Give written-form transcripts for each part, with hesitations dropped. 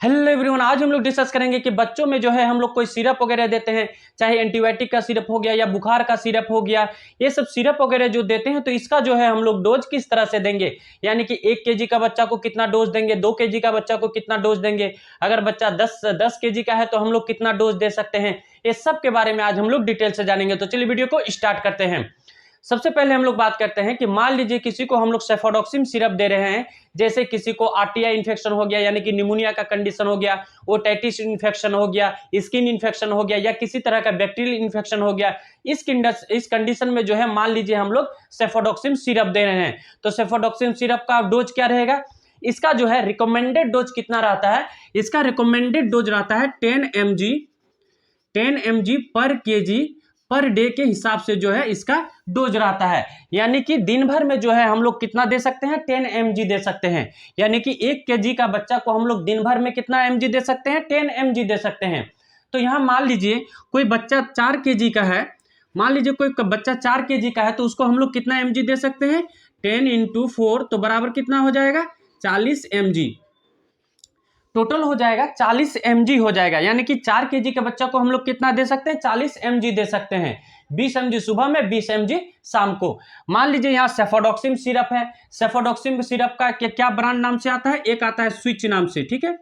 Hello everyone, आज हम लोग डिस्कस करेंगे कि बच्चों में जो है हम लोग कोई सिरप वगैरह देते हैं, चाहे एंटीबायोटिक का सिरप हो गया या बुखार का सिरप हो गया। ये सब सिरप वगैरह जो देते हैं तो इसका जो है हम लोग डोज किस तरह से देंगे, यानी कि 1 केजी का बच्चा को कितना डोज देंगे, 2 केजी का बच्चा को कितना डोज देंगे, अगर बच्चा 10 केजी का है तो हम लोग कितना डोज दे सकते हैं। ये सब के बारे में आज हम लोग डिटेल से जानेंगे। तो चलिए वीडियो को स्टार्ट करते हैं। सबसे पहले हम लोग बात करते हैं कि मान लीजिए किसी को हम लोग सेफोडॉक्सिन सिरप दे रहे हैं, जैसे किसी को आरटीआई इन्फेक्शन हो गया यानी कि निमोनिया का कंडीशन हो गया, ओटाइटिस इन्फेक्शन हो गया, स्किन इन्फेक्शन हो गया या किसी तरह का बैक्टीरियल इन्फेक्शन हो गया। इस कंडीशन में जो है मान लीजिए हम लोग सेफोडॉक्सिन सिरप दे रहे हैं, तो सेफोडॉक्सिन सिरप का डोज क्या रहेगा, इसका जो है रिकमेंडेड डोज कितना रहता है, इसका रिकमेंडेड डोज रहता है 10 mg पर केजी पर डे के हिसाब से जो है इसका डोज रहता है। यानी कि दिन भर में जो है हम लोग कितना दे सकते हैं, 10 mg दे सकते हैं। यानी कि 1 केजी का बच्चा को हम लोग दिन भर में कितना mg दे सकते हैं, 10 mg दे सकते हैं। तो यहाँ मान लीजिए कोई बच्चा 4 केजी का है, मान लीजिए कोई बच्चा 4 केजी का है तो उसको हम लोग कितना mg दे सकते हैं, 10 × 4 तो बराबर कितना हो जाएगा, 40 mg। टोटल हो जाएगा 40 mg हो जाएगा। यानी कि 4 केजी के बच्चा को हम लोग कितना दे सकते हैं, 40 mg दे सकते हैं। 20 mg सुबह में, 20 mg शाम को। मान लीजिए यहाँ सेफोडॉक्सिन सिरप है, सेफोडॉक्सिन सिरप का क्या ब्रांड नाम से आता है, एक आता है स्विच नाम से, ठीक है।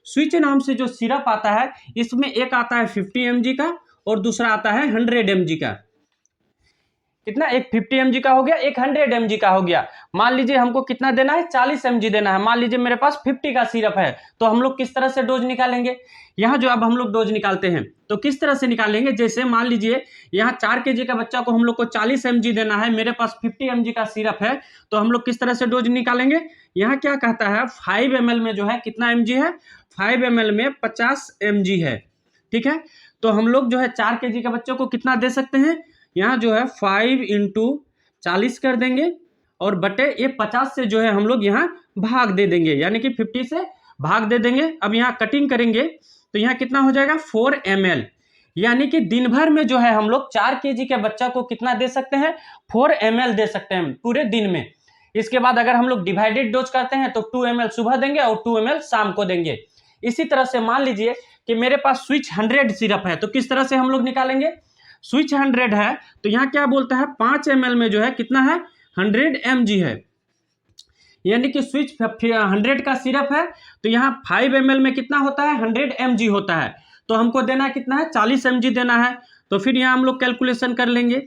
स्विच नाम से जो सिरप आता है इसमें एक आता है 50 mg का और दूसरा आता है 100 mg का। कितना, एक 50 mg का हो गया, एक 100 mg का हो गया। मान लीजिए हमको कितना देना है, 40 mg देना है। मान लीजिए मेरे पास 50 का सिरप है, तो हम लोग किस तरह से डोज निकालेंगे, यहाँ जो अब हम लोग डोज निकालते हैं तो किस तरह से निकालेंगे, जैसे मान लीजिए यहाँ 4 केजी का बच्चा को हम लोग को 40 mg देना है, मेरे पास 50 mg का सिरप है, तो हम लोग किस तरह से डोज निकालेंगे। यहाँ क्या कहता है, 5 ml में जो है कितना mg है, 5 ml में 50 mg है, ठीक है। तो हम लोग जो है 4 केजी के बच्चों को कितना दे सकते हैं, यहाँ जो है 5 × 40 कर देंगे और बटे ये 50 से जो है हम लोग यहाँ भाग दे देंगे, यानी कि 50 से भाग दे देंगे। अब यहाँ कटिंग करेंगे तो यहाँ कितना हो जाएगा, 4 ml। यानी कि दिन भर में जो है हम लोग 4 केजी के बच्चा को कितना दे सकते हैं, 4 ml दे सकते हैं पूरे दिन में। इसके बाद अगर हम लोग डिवाइडेड डोज करते हैं तो 2 ml सुबह देंगे और 2 ml शाम को देंगे। इसी तरह से मान लीजिए कि मेरे पास स्विच 100 सिरप है, तो किस तरह से हम लोग निकालेंगे, स्विच 100 है तो यहाँ क्या बोलता है, 5 ml में जो है कितना है, 100 mg है। यानी कि स्विच 100 का सिरप है तो यहाँ 5 ml में कितना होता है, 100 mg होता है। तो हमको देना कितना है, 40 mg देना है। तो फिर यहाँ हम लोग कैलकुलेशन कर लेंगे,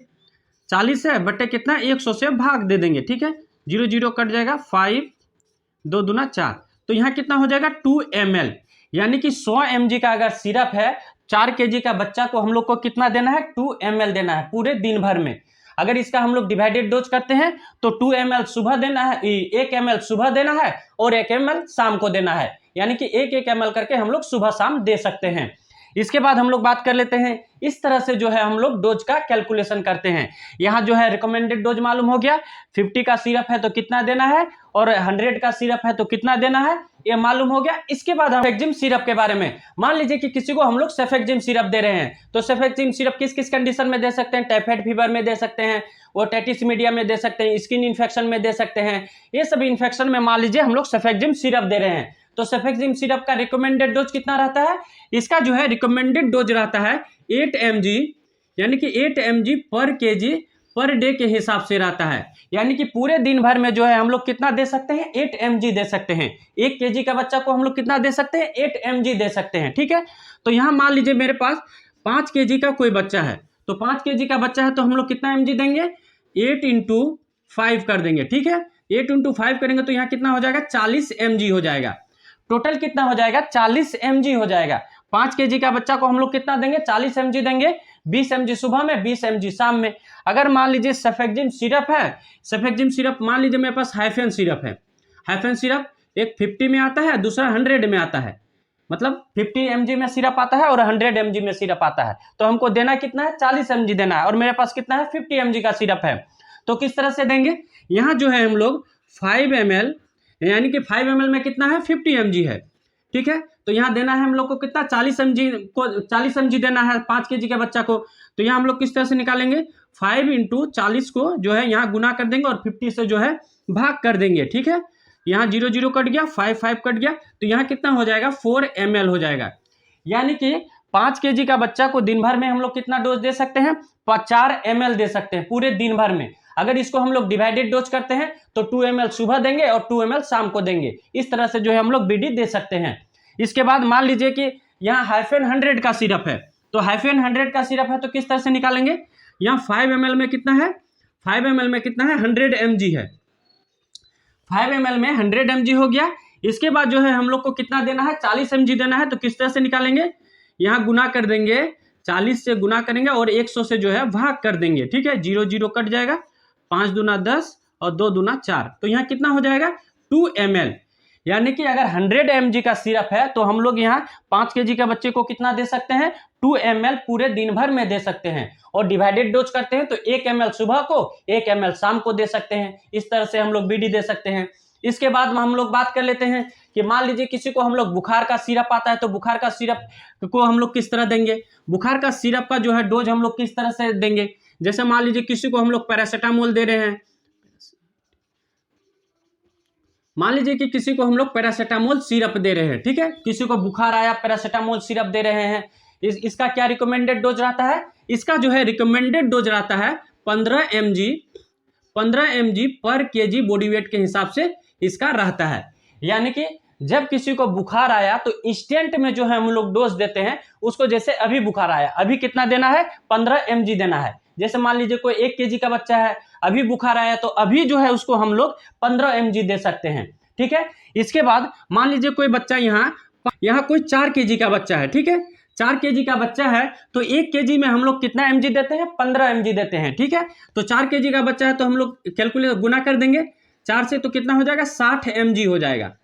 40 है बटे कितना, 100 से भाग दे देंगे, ठीक है। 0 0 कट जाएगा, 5 2 दूना 4, तो यहाँ कितना हो जाएगा, 2 ml। यानी कि 100 mg का अगर सिरप है, 4 केजी का बच्चा को हम लोग को कितना देना है, 2 ml देना है पूरे दिन भर में। अगर इसका हम लोग डिवाइडेड डोज करते हैं तो 2 ml सुबह देना है, 1 ml सुबह देना है और 1 ml शाम को देना है। यानी कि 1 ml करके हम लोग सुबह शाम दे सकते हैं। इसके बाद हम लोग बात कर लेते हैं, इस तरह से जो है हम लोग डोज का कैलकुलेशन करते हैं। यहाँ जो है रिकमेंडेड डोज मालूम हो गया, 50 का सिरप है तो कितना देना है और 100 का सिरप है तो कितना देना है, ये मालूम हो गया। इसके बाद हम सेफेक्जिम सिरप के बारे में, मान लीजिए कि किसी को हम लोग सेफेक्जिम सिरप दे रहे हैं, तो सेफेक्जिम सिरप किस किस कंडीशन में दे सकते हैं, टाइफाइड फीवर में दे सकते हैं, ओटाइटिस मीडिया में दे सकते हैं, स्किन इन्फेक्शन में दे सकते हैं। ये सभी इन्फेक्शन में मान लीजिए हम लोग सेफेक्जिम सिरप दे रहे हैं। तो सेफेक्जिम सिरप का रिकमेंडेड डोज कितना रहता है, इसका जो है रिकमेंडेड डोज रहता है 8 mg, यानी कि 8 mg पर केजी पर डे के हिसाब से रहता है। यानी कि पूरे दिन भर में जो है हम लोग कितना दे सकते हैं, 8 mg दे सकते हैं। 1 केजी का बच्चा को हम लोग कितना दे सकते हैं, 8 mg दे सकते हैं, ठीक है। तो यहाँ मान लीजिए मेरे पास 5 केजी का कोई बच्चा है, तो 5 केजी का बच्चा है तो हम लोग कितना mg देंगे, 8 × 5 कर देंगे, ठीक है। 8 × 5 करेंगे तो यहाँ कितना हो जाएगा, 40 mg हो जाएगा। टोटल कितना हो जाएगा, 40 mg हो जाएगा। 5 केजी का बच्चा को हम लोग कितना देंगे, 40 mg देंगे, 20 mg सुबह में, 20 mg शाम में। अगर मान लीजिए सेफेक्जिम सिरप है, सेफेक्जिम सिरप मान लीजिए मेरे पास हाइफेन सिरप है, हाइफेन सिरप एक 50 में आता है, दूसरा 100 में आता है, मतलब 50 mg में सिरप आता है और 100 mg में सिरप आता है। तो हमको देना कितना है, 40 mg देना है और मेरे पास कितना है, 50 mg का सिरप है। तो किस तरह से देंगे, यहाँ जो है हम लोग 5 ml, यानी कि 5 ml में कितना है, 50 mg है, ठीक है। तो यहाँ देना है हम लोग को कितना, 40 mg देना है 5 केजी के बच्चा को। तो यहाँ हम लोग किस तरह से निकालेंगे, 5 × 40 को जो है यहाँ गुना कर देंगे और 50 से जो है भाग कर देंगे, ठीक है। यहाँ 0 0 कट गया, 5 5 कट गया, तो यहाँ कितना हो जाएगा 4 ml हो जाएगा। यानी कि 5 kg का बच्चा को दिन भर में हम लोग कितना डोज दे सकते हैं, 4 ml दे सकते हैं पूरे दिन भर में। अगर इसको हम लोग डिवाइडेड डोज करते हैं तो 2 ml सुबह देंगे और 2 ml शाम को देंगे। इस तरह से जो है हम लोग बीडी दे सकते हैं। इसके बाद मान लीजिए कि यहाँ -100 का सिरप है, तो -100 का सिरप है तो किस तरह से निकालेंगे, यहाँ 5 ml में कितना है, 5 ml में कितना है 100 mg है, 5 ml में 100 mg हो गया। इसके बाद जो है हम लोग को कितना देना है, 40 mg देना है। तो किस तरह से निकालेंगे, यहाँ गुना कर देंगे, 40 से गुना करेंगे और 100 से जो है भाग कर देंगे। ठीक है, 0 0 कट जाएगा, 5 दूना 10 और 2 दूना 4, तो यहाँ कितना हो जाएगा 2 ml। यानी कि अगर 100 mg का सिरप है तो हम लोग यहाँ 5 kg का बच्चे को कितना दे सकते हैं, 2 ml पूरे दिन भर में दे सकते हैं। और डिवाइडेड डोज करते हैं तो 1 ml सुबह को, 1 ml शाम को दे सकते हैं। इस तरह से हम लोग बीडी दे सकते हैं। इसके बाद हम लोग बात कर लेते हैं कि मान लीजिए किसी को हम लोग बुखार का सिरप आता है, तो बुखार का सिरप को हम लोग किस तरह देंगे, बुखार का सिरप का जो है डोज हम लोग किस तरह से देंगे। जैसे मान लीजिए किसी को हम लोग पैरासीटामोल दे रहे हैं, मान लीजिए कि किसी को हम लोग पैरासीटामोल सिरप दे रहे हैं, ठीक है, किसी को बुखार आया पैरासीटामोल सिरप दे रहे हैं। इसका क्या रिकमेंडेड डोज रहता है, इसका जो है रिकमेंडेड डोज रहता है 15 mg पर केजी बॉडी वेट के हिसाब से इसका रहता है। यानी कि जब किसी को बुखार आया तो इंस्टेंट में जो है हम लोग डोज देते हैं उसको। जैसे अभी बुखार आया, अभी कितना देना है, 15 mg देना है। जैसे मान लीजिए कोई 1 kg का बच्चा है, अभी बुखार आया, तो अभी जो है उसको हम लोग 15 mg दे सकते हैं। ठीक है, इसके बाद मान लीजिए कोई बच्चा यहाँ कोई 4 kg का बच्चा है, ठीक है, 4 kg का बच्चा है, तो 1 kg में हम लोग कितना mg देते हैं, 15 mg देते हैं। ठीक है, तो 4 kg का बच्चा है तो हम लोग कैलकुलेट गुना कर देंगे 4 से, तो कितना हो जाएगा 60 mg हो जाएगा।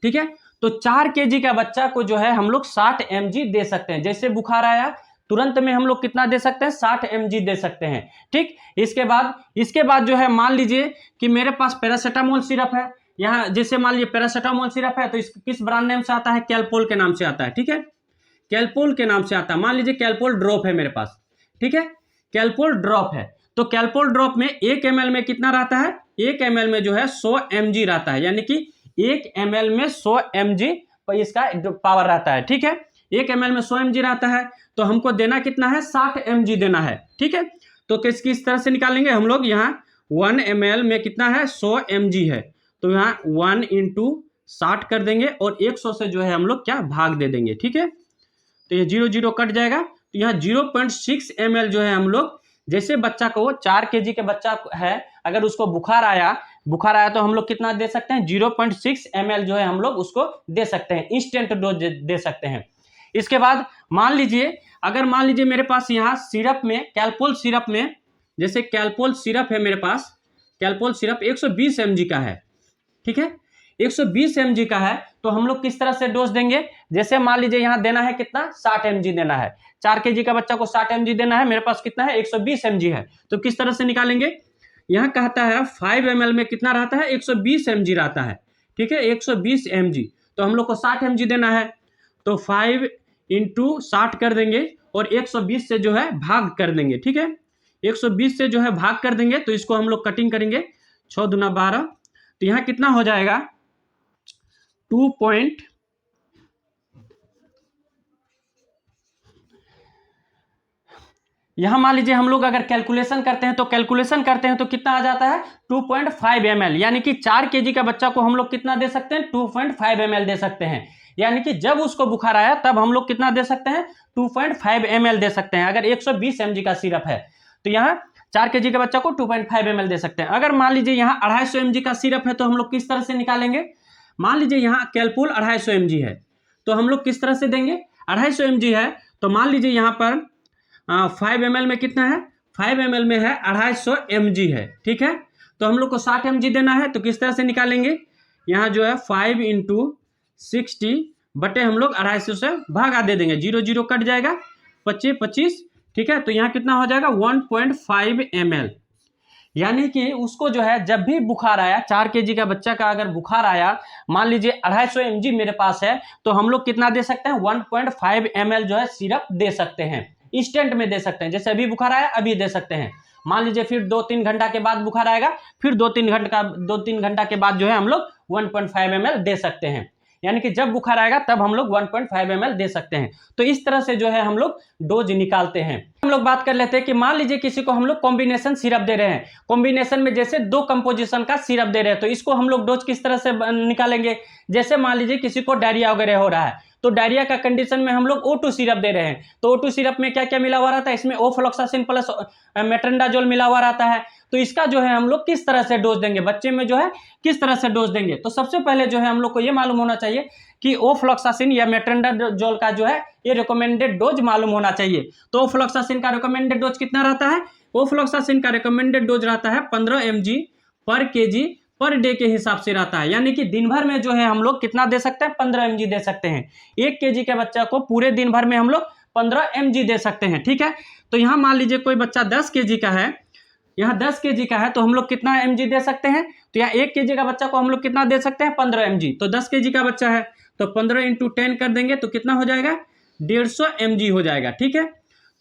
ठीक है, तो 4 kg का बच्चा को जो है हम लोग 60 mg दे सकते हैं। जैसे बुखार आया तुरंत में हम लोग कितना दे सकते हैं, 60 mg दे सकते हैं। ठीक, इसके बाद जो है मान लीजिए कि मेरे पास पैरासीटामोल सिरप है, यहाँ जैसे मान लीजिए पैरासीटामोल सिरप है, तो किस ब्रांड नेम से आता है, कैलपोल के नाम से आता है। ठीक है, कैलपोल के नाम से आता है। मान लीजिए कैलपोल ड्रॉप है मेरे पास, ठीक है, कैलपोल ड्रॉप है, तो कैलपोल ड्रॉप में 1 ml में कितना रहता है, 1 ml में जो है 100 mg रहता है। यानी कि 1 ml में 100 mg इसका पावर रहता है। ठीक है, 1 ml में 100 mg रहता है, तो हमको देना कितना है, 60 mg देना है। ठीक है, तो किस तरह से निकालेंगे हम लोग, यहाँ 1 ml में कितना है, 100 mg है, तो यहाँ 1 × 60 कर देंगे और 100 से जो है हम लोग क्या भाग दे देंगे। ठीक है, तो ये 0 0 कट जाएगा, तो यहाँ 0.6 ml जो है हम लोग, जैसे बच्चा को 4 kg के बच्चा है, अगर उसको बुखार आया तो हम लोग कितना दे सकते हैं, 0.6 ml जो है हम लोग उसको दे सकते हैं, इंस्टेंट डोज दे सकते हैं। इसके बाद मान लीजिए मेरे पास यहाँ सिरप में, कैलपोल सिरप में, जैसे कैलपोल सिरप है मेरे पास, कैलपोल सिरप 120 mg का है। ठीक है, 120 mg का है, तो हम लोग किस तरह से डोज देंगे, जैसे मान लीजिए यहाँ देना है कितना, 60 mg देना है, 4 kg का बच्चा को 60 mg देना है, मेरे पास कितना है 120 mg है, तो किस तरह से निकालेंगे, यहाँ कहता है 5 ml में कितना रहता है, 120 mg रहता है। ठीक है, 120 mg, तो हम लोग को 60 mg देना है, तो 5 × 60 कर देंगे और 120 से जो है भाग कर देंगे। ठीक है, 120 से जो है भाग कर देंगे, तो इसको हम लोग कटिंग करेंगे, 6 दूना 12, तो यहाँ कितना हो जाएगा 2 पॉइंट, यहाँ मान लीजिए हम लोग अगर कैलकुलेशन करते हैं तो कितना आ जाता है 2.5 ml। यानी कि 4 kg का बच्चा को हम लोग कितना दे सकते हैं, 2.5 ml दे सकते हैं। यानी कि जब उसको बुखार आया तब हम लोग कितना दे सकते हैं, 2.5 ml दे सकते हैं। अगर 120 mg का सिरप है तो यहाँ 4 kg के बच्चा को 2.5 ml दे सकते हैं। अगर मान लीजिए यहाँ 250 mg का सिरप है तो हम लोग किस तरह से निकालेंगे, मान लीजिए यहाँ कैलपोल 250 mg है, तो हम लोग किस तरह से देंगे, 250 mg है, तो मान लीजिए यहाँ पर 5 ml में कितना है, 5 ml में है 250 mg है। ठीक है, तो हम लोग को 60 mg देना है, तो किस तरह से निकालेंगे, यहाँ जो है 5 × 60 बटे हम लोग 250 से भागा दे देंगे, 0 0 कट जाएगा, 25 25। ठीक है, तो यहाँ कितना हो जाएगा 1.5 ml। यानी कि उसको जो है जब भी बुखार आया, 4 kg का बच्चा का अगर बुखार आया, मान लीजिए 250 mg मेरे पास है, तो हम लोग कितना दे सकते हैं, 1.5 ml जो है सिरप दे सकते हैं, इंस्टेंट में दे सकते हैं। जैसे अभी बुखार आया अभी दे सकते हैं, मान लीजिए फिर 2-3 घंटा के बाद बुखार आएगा, फिर 2-3 घंटा के बाद जो है हम लोग 1.5 ml दे सकते हैं। यानी कि जब बुखार आएगा तब हम लोग 1.5 ml दे सकते हैं। तो इस तरह से जो है हम लोग डोज निकालते हैं। हम लोग बात कर लेते हैं कि मान लीजिए किसी को हम लोग कॉम्बिनेशन सिरप दे रहे हैं, कॉम्बिनेशन में जैसे 2 कंपोजिशन का सिरप दे रहे हैं, तो इसको हम लोग डोज किस तरह से निकालेंगे। जैसे मान लीजिए किसी को डायरिया वगैरह हो रहा है, तो डायरिया का कंडीशन में हम लोग O2 सिरप दे रहे हैं, तो O2 सिरप में क्या क्या मिला हुआ रहता है, इसमें ओफ्लॉक्सासिन प्लस मेट्रोनिडाजोल मिला हुआ रहता है। तो इसका जो है हम लोग किस तरह से डोज देंगे, बच्चे में जो है किस तरह से डोज देंगे। तो सबसे पहले जो है हम लोग को ये मालूम होना चाहिए कि ओफ्लॉक्सासिन या मेट्रोनिडाजोल का जो है ये रिकमेंडेड डोज मालूम होना चाहिए। तो ओफ्लॉक्सासिन का रिकमेंडेड डोज कितना रहता है, ओफ्लॉक्सासिन का रिकमेंडेड डोज रहता है 15 mg पर kg पर डे के हिसाब से रहता है। यानी कि दिन भर में जो है हम लोग कितना दे सकते हैं, 15 mg दे सकते हैं। 1 kg के बच्चा को पूरे दिन भर में हम लोग 15 mg दे सकते हैं। ठीक है, तो यहाँ मान लीजिए कोई बच्चा 10 kg का है, यहाँ 10 kg का है, तो हम लोग कितना mg दे सकते हैं। तो यहाँ 1 kg का बच्चा को हम लोग कितना दे सकते हैं, 15 mg। तो 10 kg का बच्चा है तो 15 × 10 कर देंगे तो कितना हो जाएगा, 150 mg हो जाएगा। ठीक है,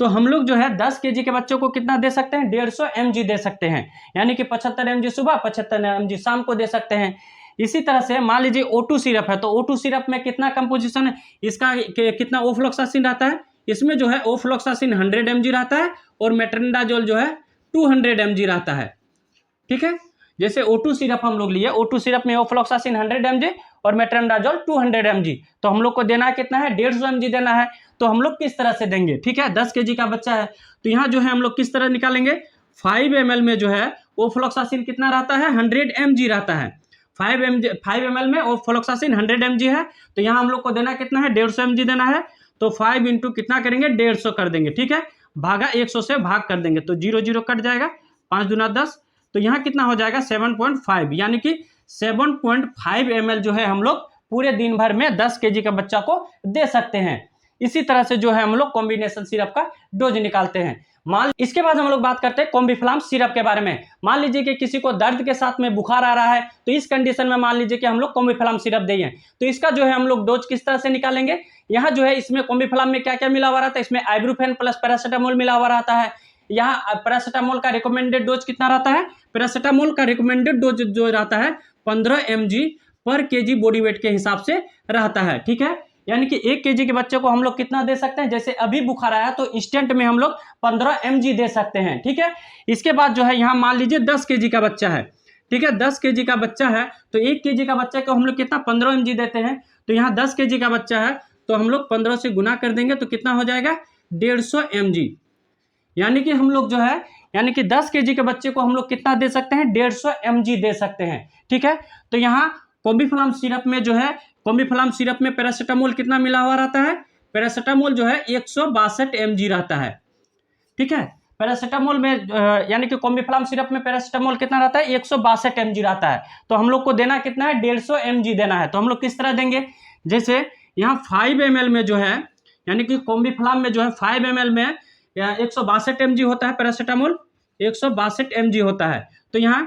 तो हम लोग जो है 10 kg के बच्चों को कितना दे सकते हैं, 150 mg दे सकते हैं। यानी कि 75 mg सुबह, 75 mg शाम को दे सकते हैं। इसी तरह से मान लीजिए O2 सिरप है, तो O2 सिरप में कितना कंपोजिशन है, इसका कितना ओफ्लॉक्सासिन रहता है, इसमें जो है ओफ्लॉक्सासिन 100 mg रहता है और मेट्रोनिडाजोल जो है 200 mg रहता है। ठीक है, जैसे O2 सिरप हम लोग लिए, O2 सिरप में ओफ्लॉक्सासिन 100 mg और मेट्रोनिडाजोल 200 mg, तो हम लोग को देना कितना है, 150 mg देना है। तो हम लोग किस तरह से देंगे, ठीक है, 10 kg का बच्चा है, तो यहाँ जो है हम लोग किस तरह निकालेंगे, 5 ml में जो है ओफ्लॉक्सासिन कितना रहता है, 100 mg रहता है। 5 ml में ओफ्लॉक्सासिन 100 mg है, तो यहाँ हम लोग को देना कितना है, 150 mg देना है। तो 5 × कितना करेंगे, 150 कर देंगे। ठीक है, भागा 100 से भाग कर देंगे तो 0 0 कट जाएगा, 5 दूना 10, तो यहाँ कितना हो जाएगा 7.5, यानी कि 7.5 ml जो है हम लोग पूरे दिन भर में 10 kg का बच्चा को दे सकते हैं। इसी तरह से जो है हम लोग कॉम्बिनेशन सिरप का डोज निकालते हैं। इसके बाद हम लोग बात करते हैं कॉम्बिफ्लाम सिरप के बारे में। मान लीजिए कि किसी को दर्द के साथ में बुखार आ रहा है, तो इस कंडीशन में मान लीजिए कि हम लोग कॉम्बिफ्लाम सिरप दें, तो इसका जो है हम लोग डोज किस तरह से निकालेंगे। यहाँ जो है इसमें कॉम्बिफ्लाम में क्या क्या मिला हुआ रहता है, इसमें आइब्रूफेन प्लस पैरासीटामोल मिला हुआ रहता है। यहाँ पैरासीटामोल का रिकमेंडेड डोज कितना रहता है, पैरासीटामोल का रिकमेंडेड डोज जो रहता है 15 mg पर kg बॉडी वेट के हिसाब से रहता है। ठीक है, यानी कि 1 kg के बच्चे को हम लोग कितना दे सकते हैं, जैसे अभी बुखार आया तो इंस्टेंट में हम लोग 15 mg दे सकते हैं। ठीक है, इसके बाद जो है यहाँ मान लीजिए 10 kg का बच्चा है, ठीक है, 10 kg का बच्चा है, तो 1 kg का बच्चे को हम लोग कितना 15 mg देते हैं। तो यहाँ 10 kg का बच्चा है, तो हम लोग 15 से गुना कर देंगे तो कितना हो जाएगा, 150 mg। यानी कि हम लोग जो है, यानी कि 10 kg के बच्चे को हम लोग कितना दे सकते हैं, 150 mg दे सकते हैं। ठीक है, तो यहाँ कॉम्बिफ्लाम सिरप में जो है, कॉम्बिफ्लाम सिरप में पैरासीटामोल कितना मिला हुआ रहता है, पैरासीटामोल जो है 162 mg रहता है। ठीक है, पैरासीटामोल में यानी कि कॉम्बिफ्लाम सिरप में पैरासीटामोल कितना रहता है, 162 mg रहता है। तो हम लोग को देना कितना है, 150 mg देना है। तो हम लोग किस तरह देंगे, जैसे यहाँ 5 ml में जो है, यानी कि कॉम्बिफ्लाम में जो है 5 ml में 162 mg होता है, पैरासीटामोल 162 mg होता है। तो यहाँ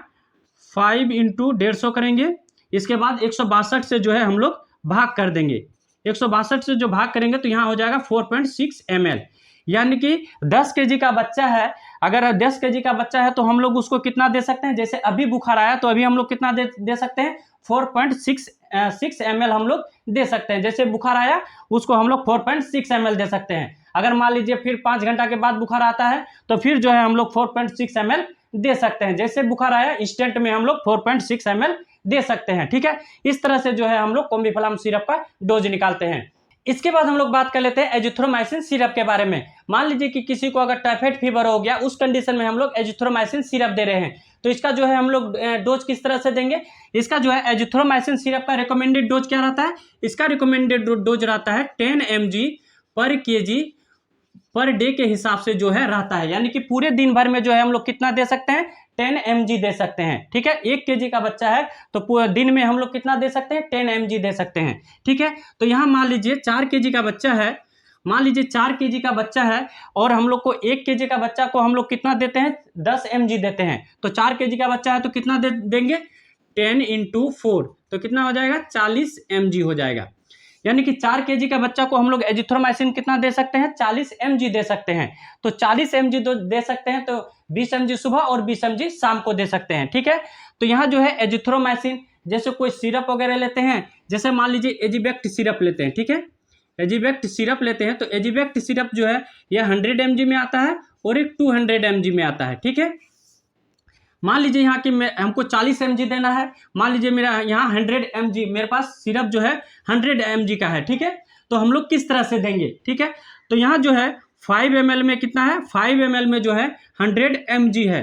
5 × 150 करेंगे, इसके बाद 162 से जो है हम लोग भाग कर देंगे, 162 से जो भाग करेंगे तो यहाँ हो जाएगा 4.6 ml। यानी कि 10 kg का बच्चा है, अगर 10 kg का बच्चा है तो हम लोग उसको कितना दे सकते हैं, जैसे अभी बुखार आया तो अभी हम लोग कितना दे सकते हैं, 4.6 ml हम लोग दे सकते हैं। जैसे बुखार आया उसको हम लोग 4.6 ml दे सकते हैं। अगर मान लीजिए फिर 5 घंटा के बाद बुखार आता है तो फिर जो है हम लोग 4.6 ml दे सकते हैं। जैसे बुखार आया इंस्टेंट में हम लोग 4.6 ml दे सकते हैं। ठीक है, इस तरह से जो है हम लोग कॉम्बिफ्लाम सिरप का डोज निकालते हैं। इसके बाद हम लोग बात कर लेते हैं एजिथ्रोमाइसिन सिरप के बारे में। मान लीजिए कि किसी को अगर टाइफाइड फीवर हो गया, उस कंडीशन में हम लोग एजिथ्रोमाइसिन सिरप दे रहे हैं, तो इसका जो है हम लोग डोज किस तरह से देंगे। इसका जो है एजिथ्रोमाइसिन सिरप का रिकमेंडेड डोज क्या रहता है, इसका रिकमेंडेड डोज रहता है 10 mg पर kg पर डे के हिसाब से जो है रहता है। यानी कि पूरे दिन भर में जो है हम लोग कितना दे सकते हैं, 10 mg दे सकते हैं। ठीक है, 1 kg का बच्चा है तो पूरे दिन में हम लोग कितना दे सकते हैं, 10 mg दे सकते हैं। ठीक है, तो यहाँ मान लीजिए 4 kg का बच्चा है, मान लीजिए 4 kg का बच्चा है और हम लोग को 1 kg का बच्चा को हम लोग कितना देते हैं, 10 mg देते हैं। तो 4 kg का बच्चा है तो कितना देंगे, 10 × 4, तो कितना हो जाएगा, 40 mg हो जाएगा। यानी कि 4 kg का बच्चा को हम लोग एजिथ्रोमाइसिन कितना दे सकते हैं, 40 mg दे सकते हैं। तो 40 mg दे सकते हैं, तो 20 mg सुबह और 20 mg शाम को दे सकते हैं। ठीक है, तो यहाँ जो है एजिथ्रोमाइसिन जैसे कोई सिरप वगैरह लेते हैं, जैसे मान लीजिए एजिबेक्ट सिरप लेते हैं, ठीक है, एजिबेक्ट सिरप लेते हैं, तो एजिबेक्ट सिरप जो है यह 100 mg में आता है और एक 200 mg में आता है, ठीक है। मान लीजिए यहाँ कि हमको 40 mg देना है, मान लीजिए मेरा यहाँ 100 mg मेरे पास सिरप जो है 100 mg का है, ठीक है। तो हम लोग किस तरह से देंगे, ठीक है। तो यहाँ जो है 5 ml में कितना है, 5 ml में जो है 100 mg है,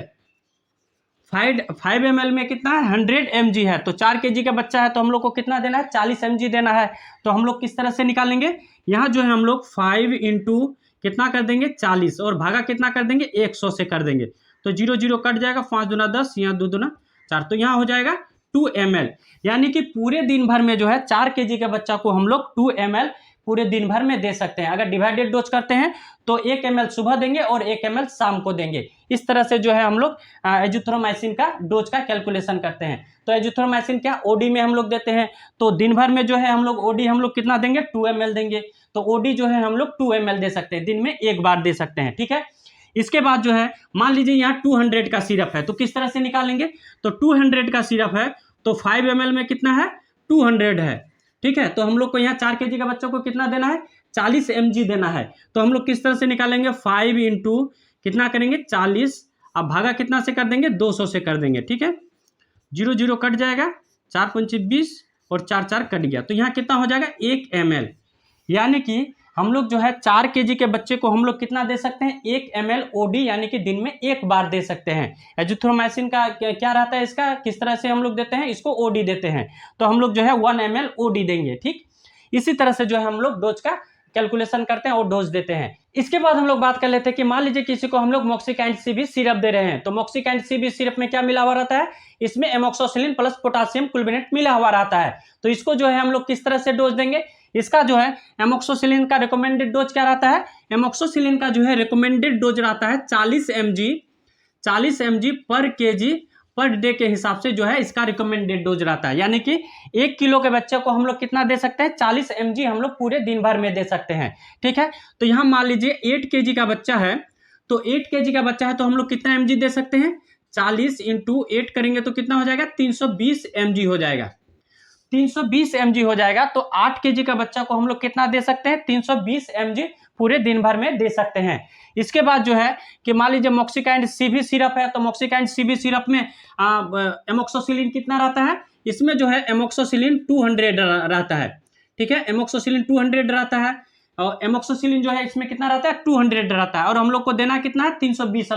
5 ml में कितना है 100 mg है। तो 4 kg का बच्चा है तो हम लोग को कितना देना है, 40 mg देना है। तो हम लोग किस तरह से निकालेंगे, यहाँ जो है हम लोग 5 इंटू कितना कर देंगे 40 और भागा कितना कर देंगे 100 से कर देंगे, तो 0 0 कट जाएगा, 5 दूना 10, यहाँ 2 दूना 4, तो यहाँ हो जाएगा 2 ml। यानी कि पूरे दिन भर में जो है 4 kg के बच्चा को हम लोग 2 ml पूरे दिन भर में दे सकते हैं। अगर डिवाइडेड डोज करते हैं तो 1 ml सुबह देंगे और 1 ml शाम को देंगे। इस तरह से जो है हम लोग एजिथ्रोमाइसिन का डोज का कैलकुलेशन करते हैं। तो एजिथ्रोमाइसिन क्या ओडी में हम लोग देते हैं, तो दिन भर में जो है हम लोग ओडी हम लोग कितना देंगे 2 ml देंगे। तो ओडी जो है हम लोग 2 ml दे सकते हैं, दिन में एक बार दे सकते हैं, ठीक है। इसके बाद जो है मान लीजिए यहाँ 200 का सिरप है, तो किस तरह से निकालेंगे, तो 200 का सिरप है तो 5 ml में कितना है 200 है, ठीक है। तो हम लोग को यहाँ 4 kg का बच्चों को कितना देना है 40 mg देना है। तो हम लोग किस तरह से निकालेंगे 5 इंटू कितना करेंगे 40, अब भागा कितना से कर देंगे 200 से कर देंगे, ठीक है। 0 0 कट जाएगा, 4 5 20 और 4 4 कट गया, तो यहाँ कितना हो जाएगा 1 ml। यानी कि हम लोग जो है 4 kg के बच्चे को हम लोग कितना दे सकते हैं 1 ml ओडी, यानी कि दिन में एक बार दे सकते हैं। एजिथ्रोमाइसिन का क्या रहता है, इसका किस तरह से हम लोग देते हैं, इसको ओडी देते हैं, तो हम लोग जो है 1 ml ओडी देंगे, ठीक। इसी तरह से जो है हम लोग डोज का कैलकुलेशन करते हैं और डोज देते हैं। इसके बाद हम लोग बात कर लेते हैं कि मान लीजिए किसी को हम लोग मॉक्सिकैंड सीबी सिरप दे रहे हैं, तो मॉक्सिकैंड सीबी सिरप में क्या मिला हुआ रहता है, इसमें एमोक्सोसिलिन प्लस पोटासियम कुल्बिनेट मिला हुआ रहता है। तो इसको जो है हम लोग किस तरह से डोज देंगे, इसका जो है एमोक्सोसिलिन का रिकमेंडेड डोज क्या रहता है, एमोक्सोसिलिन का जो है रिकमेंडेड डोज रहता है 40 mg पर kg पर डे के हिसाब से जो है इसका रिकमेंडेड डोज रहता है। यानी कि 1 किलो के बच्चे को हम लोग कितना दे सकते हैं 40 mg हम लोग पूरे दिन भर में दे सकते हैं, ठीक है। तो यहाँ मान लीजिए 8 kg का बच्चा है, तो 8 kg का बच्चा है तो हम लोग कितना mg दे सकते हैं 40 इंटू 8 करेंगे तो कितना हो जाएगा 320 mg हो जाएगा, 320 mg हो जाएगा। तो 8 kg का बच्चा को हम लोग कितना दे सकते हैं 320 mg पूरे दिन भर में दे सकते हैं। इसके बाद जो है कि मान लीजिए मॉक्सिकैंड सीबी सिरप है, तो मॉक्सिकैंड सीबी सिरप में एमोक्सोसिलिन कितना रहता है, इसमें जो है एमोक्सोसिलिन 200 रहता है, ठीक है, एमोक्सोसिलिन 200 रहता है और एमोक्सोसिलिन जो है इसमें कितना रहता है 200 रहता है, और हम लोग को देना कितना है 320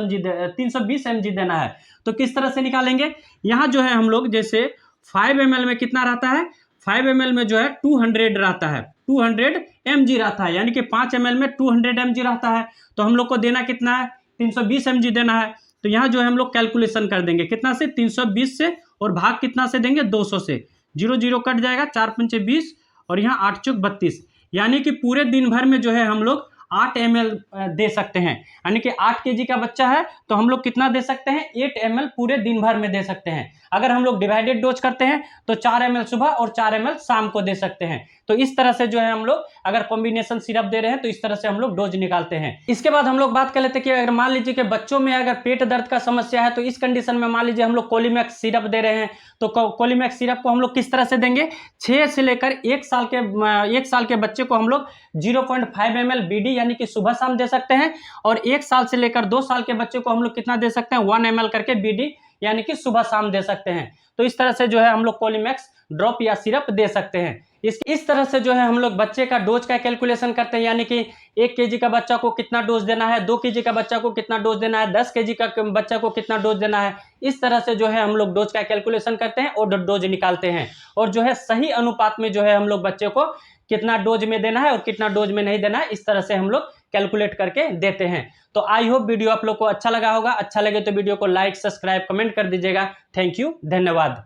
mg देना है। तो किस तरह से निकालेंगे, यहाँ जो है हम लोग जैसे 5 ml में कितना रहता है, 5 ml में जो है 200 रहता है, 200 mg रहता है, यानी कि 5 ml में 200 mg रहता है। तो हम लोग को देना कितना है 320 mg देना है। तो यहाँ जो है हम लोग कैलकुलेशन कर देंगे कितना से 320 से, और भाग कितना से देंगे 200 से, 0 0 कट जाएगा, 4 5 20 और यहाँ 8 चौक 32। यानी कि पूरे दिन भर में जो है हम लोग 8 ml दे सकते हैं। यानी कि 8 kg का बच्चा है तो हम लोग कितना दे सकते हैं 8 ml पूरे दिन भर में दे सकते हैं। अगर हम लोग डिवाइडेड डोज करते हैं तो 4 ml सुबह और 4 ml शाम को दे सकते हैं। तो इस तरह से जो है हम लोग अगर कॉम्बिनेशन सिरप दे रहे हैं तो इस तरह से हम लोग डोज निकालते हैं। इसके बाद हम लोग बात कर लेते हैं कि अगर मान लीजिए कि बच्चों में अगर पेट दर्द का समस्या है, तो इस कंडीशन में मान लीजिए हम लोग कोलीमैक्स सिरप दे रहे हैं, तो कोलीमैक्स सिरप को हम लोग किस तरह से देंगे, 6 से लेकर 1 साल के बच्चे को हम लोग 0.5 ml BD यानी कि सुबह शाम दे सकते हैं, और 1 साल से लेकर 2 साल के बच्चे को हम लोग कितना दे सकते हैं 1 ml करके BD यानी कि सुबह शाम दे सकते हैं। तो इस तरह से जो है हम लोग कोलीमैक्स ड्रॉप या सिरप दे सकते हैं। इस तरह से जो है हम लोग बच्चे का डोज का कैलकुलेशन करते हैं, यानी कि 1 kg का बच्चा को कितना डोज देना है, 2 kg का बच्चा को कितना डोज देना है, 10 kg का बच्चा को कितना डोज देना है। इस तरह से जो है हम लोग डोज का कैलकुलेशन करते हैं और डोज निकालते हैं, और जो है सही अनुपात में जो है हम लोग बच्चे को कितना डोज में देना है और कितना डोज में नहीं देना है, इस तरह से हम लोग कैलकुलेट करके देते हैं। तो आई होप वीडियो आप लोग को अच्छा लगा होगा। अच्छा लगे तो वीडियो को लाइक, सब्सक्राइब, कमेंट कर दीजिएगा। थैंक यू, धन्यवाद।